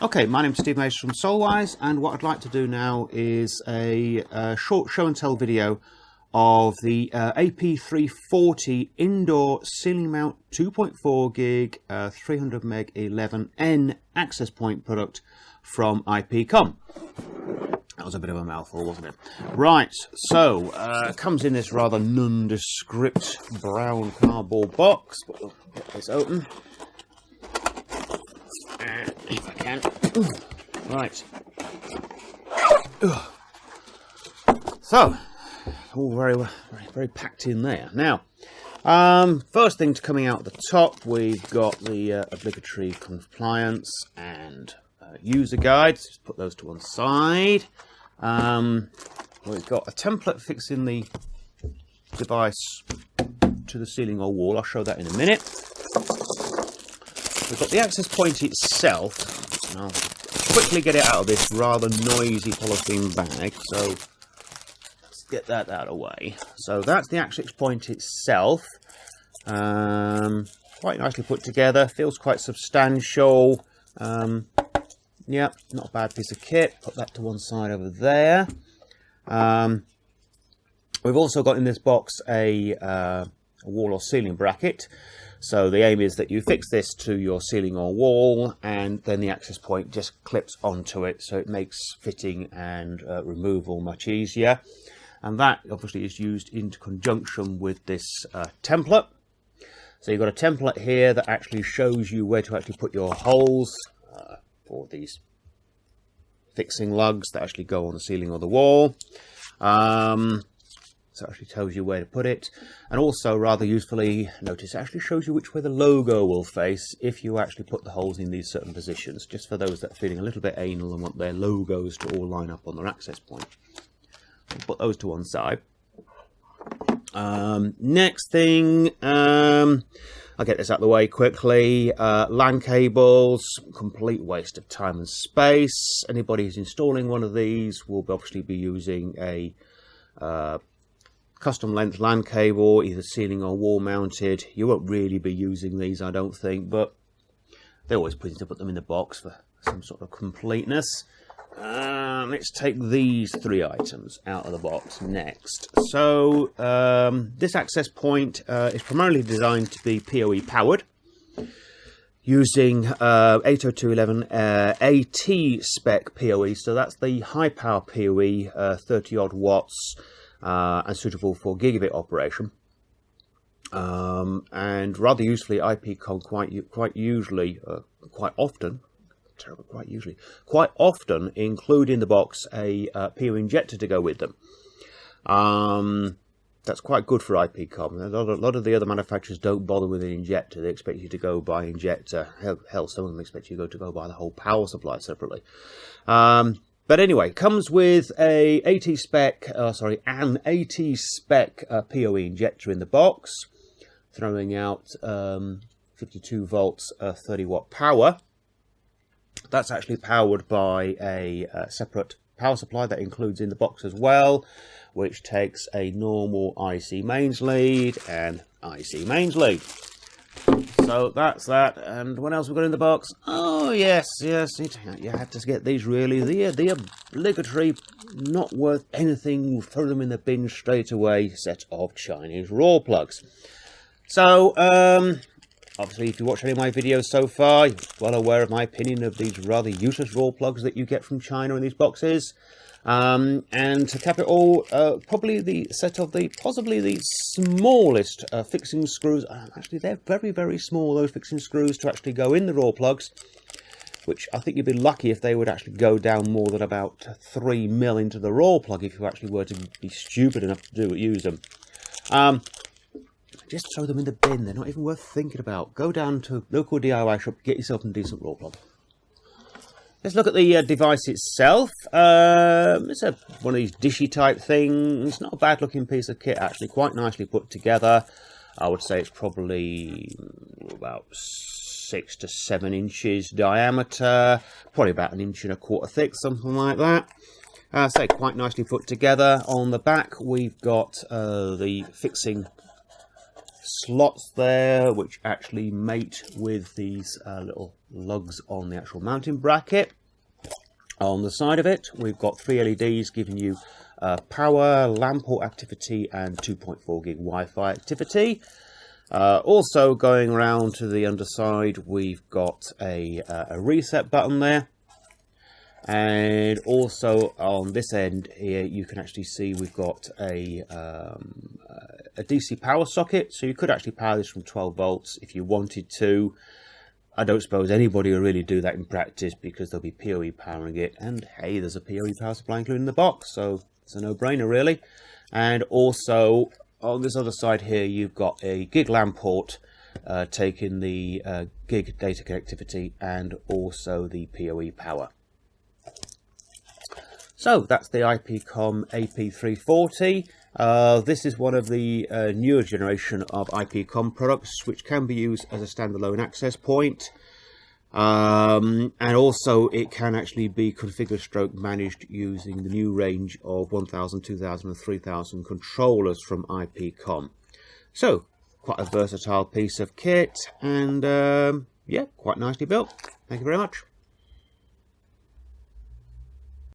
Okay, my name's Steve Mace from Solwise, and what I'd like to do now is a short show and tell video of the AP340 indoor ceiling mount 2.4 gig 300 meg 11N access point product from Com. That was a bit of a mouthful, wasn't it? Right, so it comes in this rather nondescript brown cardboard box. We'll get this open. If I can. Right. So, all very packed in there. Now, first thing coming out the top, we've got the obligatory compliance and user guides. Just put those to one side. We've got a template fixing the device to the ceiling or wall. I'll show that in a minute. We've got the access point itself, and I'll quickly get it out of this rather noisy polythene bag, so let's get that out of the way. So that's the access point itself, quite nicely put together, feels quite substantial. Yeah, not a bad piece of kit. Put that to one side over there. We've also got in this box a wall or ceiling bracket. So the aim is that you fix this to your ceiling or wall, and then the access point just clips onto it, so it makes fitting and removal much easier. And that obviously is used in conjunction with this template. So you've got a template here that actually shows you where to actually put your holes for these fixing lugs that actually go on the ceiling or the wall. So it actually tells you where to put it, and also rather usefully, notice it actually shows you which way the logo will face if you actually put the holes in these certain positions, just for those that are feeling a little bit anal and want their logos to all line up on their access point. I'll put those to one side. Next thing, I'll get this out of the way quickly. Lan Cables, complete waste of time and space. Anybody who's installing one of these will obviously be using a custom length Lan cable, either ceiling or wall mounted. You won't really be using these, I don't think, but they're always pleased to put them in the box for some sort of completeness. Let's take these three items out of the box next. So this access point is primarily designed to be PoE powered, using 802.11 AT spec PoE. So that's the high power PoE, 30 odd watts, and suitable for gigabit operation. And rather usefully, Com quite often include in the box a PoE injector to go with them. That's quite good for Com. A lot of the other manufacturers don't bother with an injector. They expect you to go buy injector. Hell, some of them expect you to go buy the whole power supply separately. But anyway, comes with an AT spec PoE injector in the box, throwing out 52 volts, 30 watt power. That's actually powered by a separate power supply that includes in the box as well, which takes a normal IC mains lead and IC mains lead. So that's that. And what else we got in the box? Oh yes, you had to get these really. The obligatory, not worth anything, throw them in the bin straight away, set of Chinese raw plugs. So obviously, if you watch any of my videos so far, you're well aware of my opinion of these rather useless raw plugs that you get from China in these boxes. And to cap it all, probably the set of possibly the smallest fixing screws. Actually, they're very small, those fixing screws to actually go in the raw plugs, which I think you'd be lucky if they would actually go down more than about 3 mil into the raw plug if you actually were to be stupid enough to use them. Just throw them in the bin. They're not even worth thinking about. Go down to local DIY shop, get yourself a decent raw plug. Let's look at the device itself. It's one of these dishy type things. Not a bad looking piece of kit, actually. Quite nicely put together. I would say it's probably about 6 to 7 inches diameter. Probably about 1.25 inches thick, something like that. So quite nicely put together. On the back, we've got the fixing slots there which actually mate with these little lugs on the actual mounting bracket. On the side of it, we've got 3 LEDs giving you power, LAN port activity, and 2.4 gig Wi-Fi activity. Also going around to the underside, we've got a reset button there. And also on this end here, you can actually see we've got a DC power socket. So you could actually power this from 12 volts if you wanted to. I don't suppose anybody will really do that in practice because there'll be PoE powering it. And hey, there's a PoE power supply included in the box, so it's a no-brainer really. And also on this other side here, you've got a gig LAN port taking the gig data connectivity and also the PoE power. So that's the Com AP340. This is one of the newer generation of Com products which can be used as a standalone access point. And also it can actually be configured stroke managed using the new range of 1000, 2000 and 3000 controllers from Com. So quite a versatile piece of kit and yeah, quite nicely built. Thank you very much.